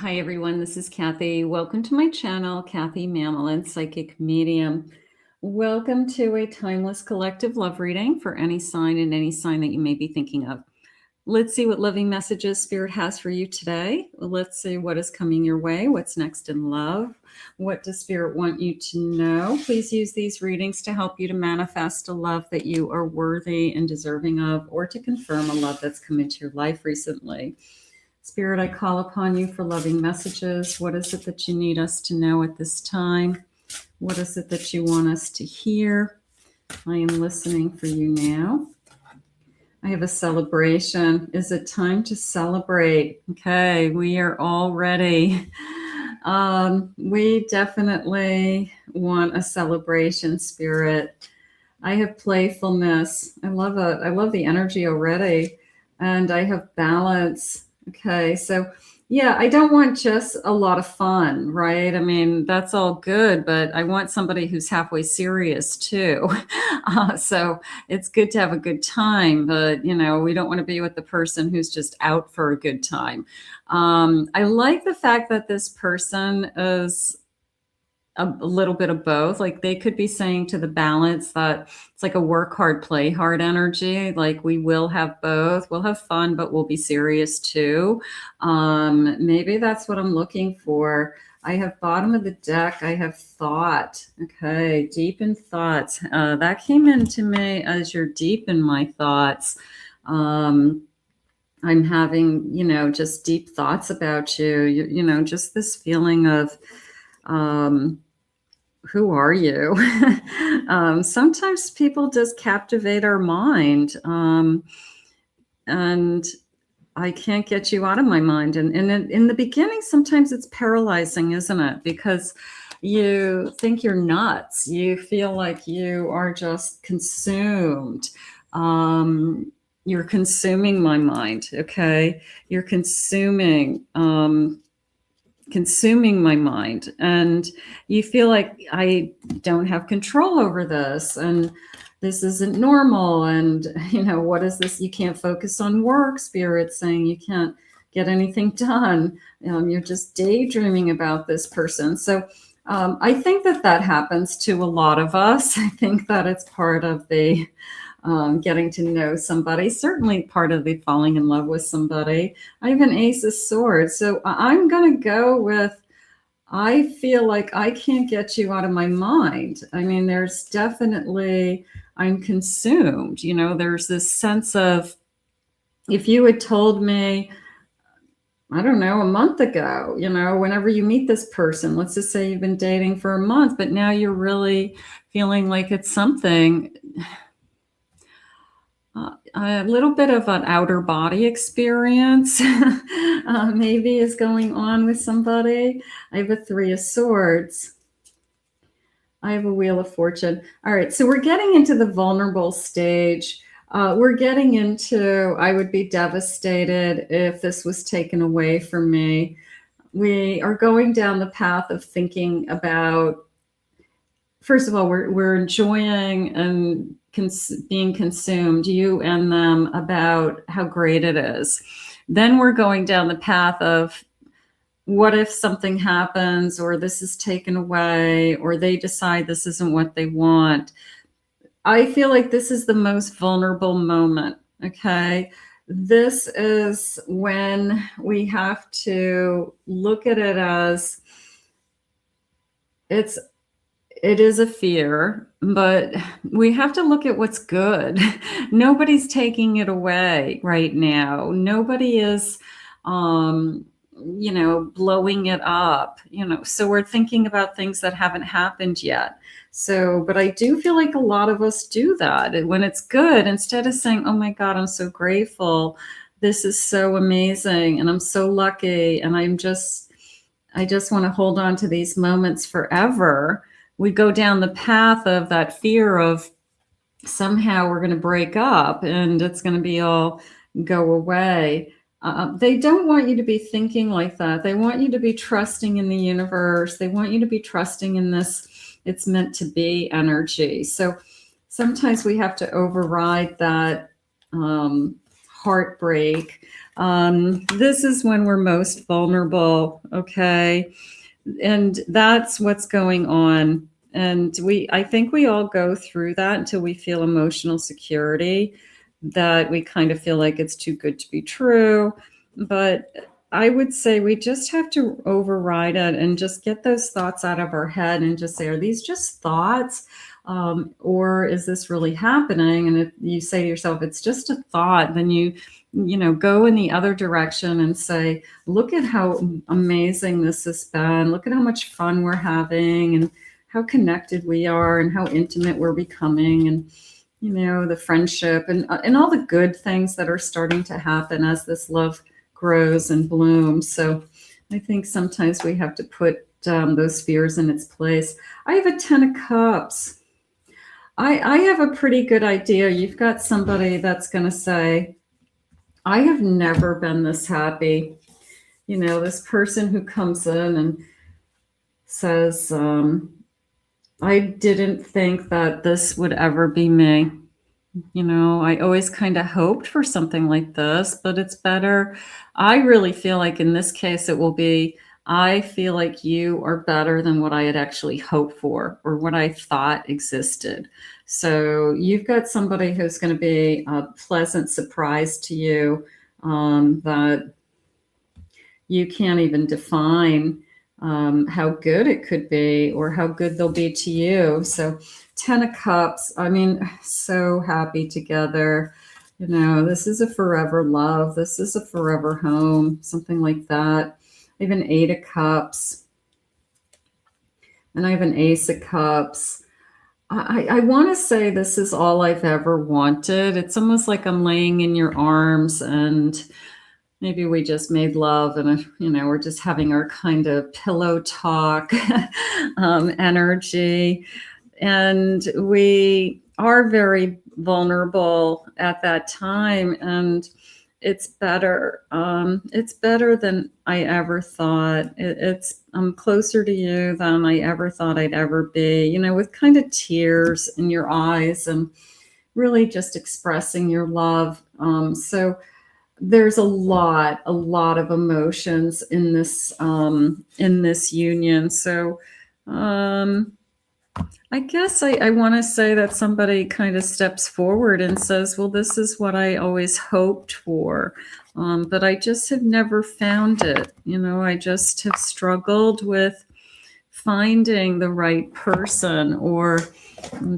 Hi everyone, this is Kathy. Welcome to my channel, Kathy Mamelin, Psychic Medium. Welcome to a timeless collective love reading for any sign and any sign that you may be thinking of. Let's see what loving messages Spirit has for you today. Let's see what is coming your way. What's next in love? What does Spirit want you to know? Please use these readings to help you to manifest a love that you are worthy and deserving of, or to confirm a love that's come into your life recently. Spirit, I call upon you for loving messages. What is it that you need us to know at this time? What is it that you want us to hear? I am listening for you now. I have a celebration. Is it time to celebrate? Okay, we are all ready. We definitely want a celebration, Spirit. I have playfulness. I love it. I love the energy already. And I have balance. Okay, so yeah, I don't want just a lot of fun, right? I mean, that's all good, but I want somebody who's halfway serious too. So it's good to have a good time, but you know, we don't want to be with the person who's just out for a good time. I like the fact that this person is a little bit of both. Like they could be saying to the balance that it's like a work hard, play hard energy. Like we will have both. We'll have fun, but we'll be serious too. Maybe that's what I'm looking for. I have bottom of the deck. I have thought. Okay, deep in thoughts. That came into me as you're deep in my thoughts. I'm having, you know, just deep thoughts about you. You know, just this feeling of, who are you? Sometimes people just captivate our mind. And I can't get you out of my mind. And in the beginning, sometimes it's paralyzing, isn't it? Because you think you're nuts. You feel like you are just consumed. You're consuming my mind. Okay. You're consuming my mind, and you feel like I don't have control over this, and this isn't normal, and you know, what is this? You can't focus on work. Spirit saying you can't get anything done. You're just daydreaming about this person. So I think that happens to a lot of us. I think that it's part of the getting to know somebody, certainly part of the falling in love with somebody. I have an Ace of Swords. So I'm going to go with, I feel like I can't get you out of my mind. I mean, there's definitely, I'm consumed. You know, there's this sense of, if you had told me, I don't know, a month ago, you know, whenever you meet this person, let's just say you've been dating for a month, but now you're really feeling like it's something. A little bit of an outer body experience maybe is going on with somebody. I have a Three of Swords. I have a Wheel of Fortune. All right, so we're getting into the vulnerable stage. We're getting into, I would be devastated if this was taken away from me. We are going down the path of thinking about, first of all, we're enjoying and being consumed, you and them, about how great it is. Then we're going down the path of, what if something happens, or this is taken away, or they decide this isn't what they want. I feel like this is the most vulnerable moment. Okay. This is when we have to look at it as, it is a fear, but we have to look at what's good. Nobody's taking it away right now. Nobody is, you know, blowing it up, you know, so we're thinking about things that haven't happened yet. So, but I do feel like a lot of us do that. When it's good, instead of saying, oh my God, I'm so grateful, this is so amazing, and I'm so lucky, and I just want to hold on to these moments forever. We go down the path of that fear of, somehow we're going to break up and it's going to be all go away. They don't want you to be thinking like that. They want you to be trusting in the universe. They want you to be trusting in this, it's meant to be energy. So sometimes we have to override that heartbreak This is when we're most vulnerable, okay? And that's what's going on. And I think we all go through that until we feel emotional security, that we kind of feel like it's too good to be true. But I would say we just have to override it and just get those thoughts out of our head and just say, are these just thoughts? Or is this really happening? And if you say to yourself, it's just a thought, then you go in the other direction and say, look at how amazing this has been. Look at how much fun we're having and how connected we are and how intimate we're becoming, and the friendship and all the good things that are starting to happen as this love grows and blooms. So I think sometimes we have to put those fears in its place. I have a 10 of Cups. I have a pretty good idea. You've got somebody that's going to say, I have never been this happy. This person who comes in and says, I didn't think that this would ever be me. I always kind of hoped for something like this, but it's better. I really feel like in this case, it will be, I feel like you are better than what I had actually hoped for or what I thought existed. So you've got somebody who's going to be a pleasant surprise to you, that you can't even define how good it could be or how good they'll be to you. So 10 of Cups, I mean, so happy together. This is a forever love. This is a forever home, something like that. I have an 8 of Cups and I have an Ace of Cups. I want to say this is all I've ever wanted. It's almost like I'm laying in your arms and maybe we just made love and, we're just having our kind of pillow talk energy. And we are very vulnerable at that time. And it's better. It's better than I ever thought. I'm closer to you than I ever thought I'd ever be, with kind of tears in your eyes and really just expressing your love. So there's a lot of emotions in this union. So I guess I want to say that somebody kind of steps forward and says, well, this is what I always hoped for, but I just have never found it. I just have struggled with finding the right person or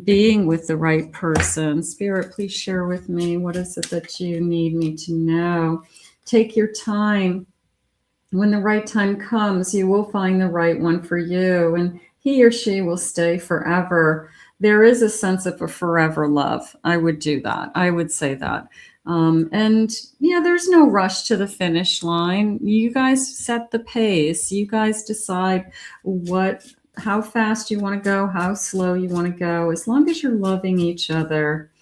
being with the right person. Spirit, please share with me, what is it that you need me to know? Take your time. When the right time comes, you will find the right one for you, and he or she will stay forever. There is a sense of a forever love. I would do that. I would say that. And yeah, there's no rush to the finish line. You guys set the pace. You guys decide how fast you want to go, how slow you want to go, as long as you're loving each other.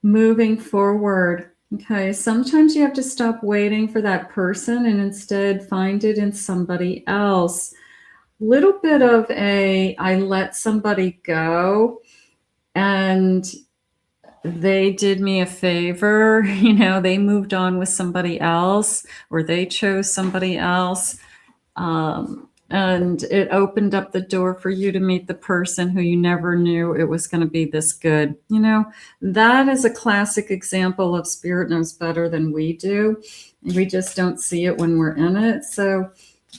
Moving forward. Okay, sometimes you have to stop waiting for that person and instead find it in somebody else. Little bit of I let somebody go and they did me a favor, they moved on with somebody else or they chose somebody else. And it opened up the door for you to meet the person who you never knew it was going to be this good. That is a classic example of spirit knows better than we do. We just don't see it when we're in it. So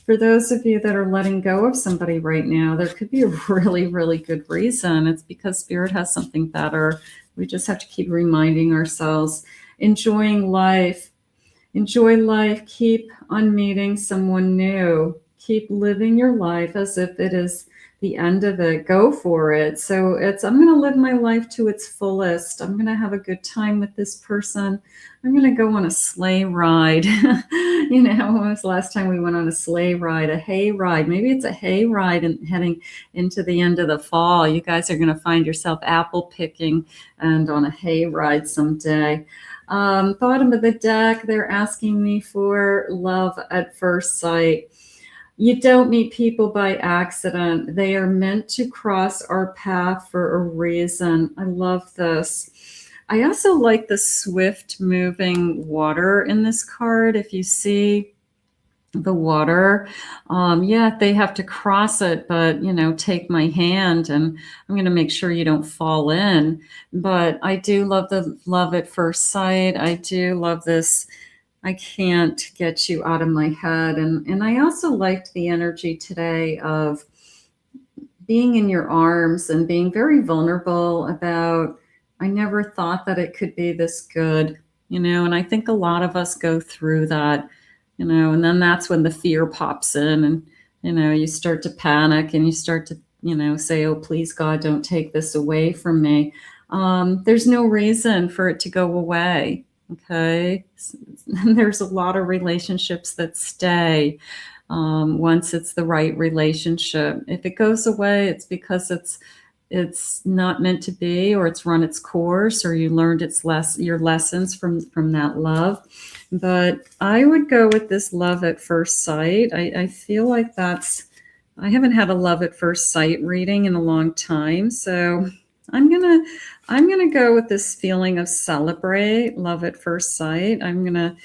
for those of you that are letting go of somebody right now, there could be a really, really good reason. It's because spirit has something better. We just have to keep reminding ourselves, enjoying life. Enjoy life. Keep on meeting someone new. Keep living your life as if it is the end of it. Go for it. So I'm going to live my life to its fullest. I'm going to have a good time with this person. I'm going to go on a sleigh ride. When was the last time we went on a sleigh ride, a hay ride? Maybe it's a hay ride and heading into the end of the fall. You guys are going to find yourself apple picking and on a hay ride someday. Bottom of the deck, they're asking me for love at first sight. You don't meet people by accident. They are meant to cross our path for a reason. I love this. I also like the swift moving water in this card. If you see the water, yeah, they have to cross it, but take my hand and I'm going to make sure you don't fall in. But I do love the love at first sight. I do love this. I can't get you out of my head. And I also liked the energy today of being in your arms and being very vulnerable about, I never thought that it could be this good, and I think a lot of us go through that, and then that's when the fear pops in and, you start to panic and you start to, say, oh, please, God, don't take this away from me. There's no reason for it to go away. Okay. There's a lot of relationships that stay. Once it's the right relationship. If it goes away, it's because it's not meant to be, or it's run its course, or you learned your lessons from that love. But I would go with this love at first sight. I feel like I haven't had a love at first sight reading in a long time, so I'm gonna go with this feeling of celebrate love at first sight. I'm gonna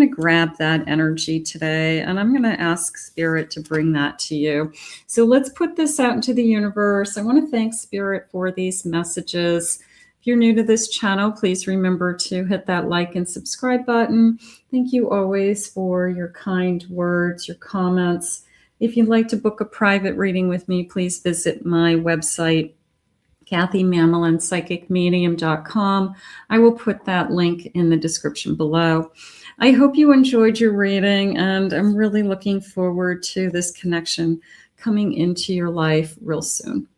grab that energy today, and I'm going to ask Spirit to bring that to you. So let's put this out into the universe. I want to thank Spirit for these messages. If you're new to this channel, please remember to hit that like and subscribe button. Thank you always for your kind words, your comments. If you'd like to book a private reading with me, please visit my website, KathyMammalinPsychicMedium.com. I will put that link in the description below. I hope you enjoyed your reading, and I'm really looking forward to this connection coming into your life real soon.